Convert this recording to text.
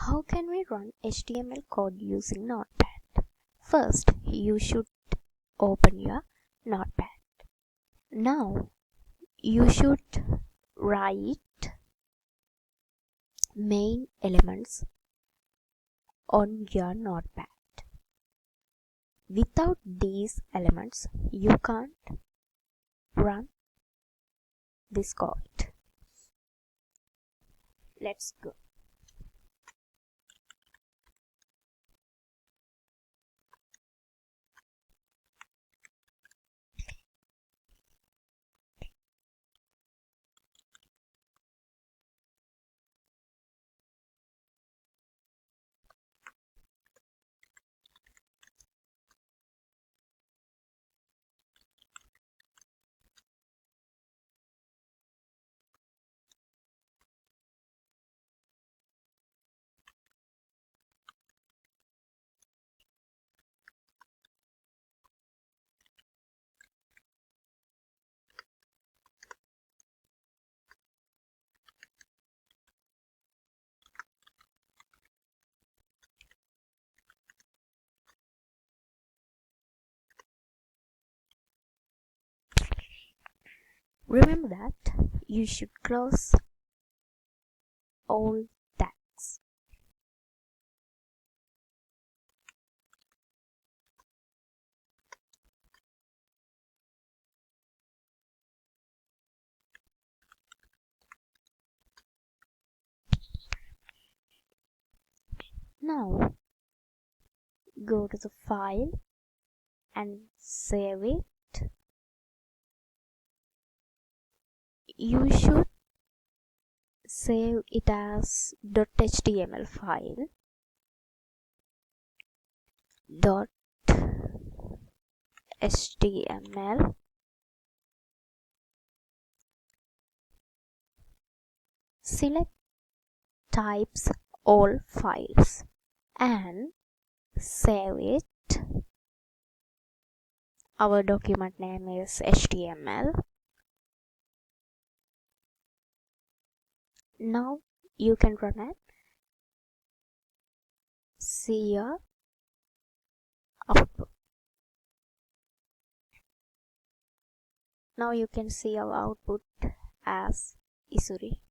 How can we run HTML code using Notepad? First, you should open your Notepad. Now, you should write main elements on your Notepad. Without these elements, you can't run this code. Let's go. Remember that you should close all tags. Now, go to the file and save it. You should save it as .html file. .html. Select types all files and save it. Our document name is HTML. Now you can run it. See your output. Now you can see our output as Isuri.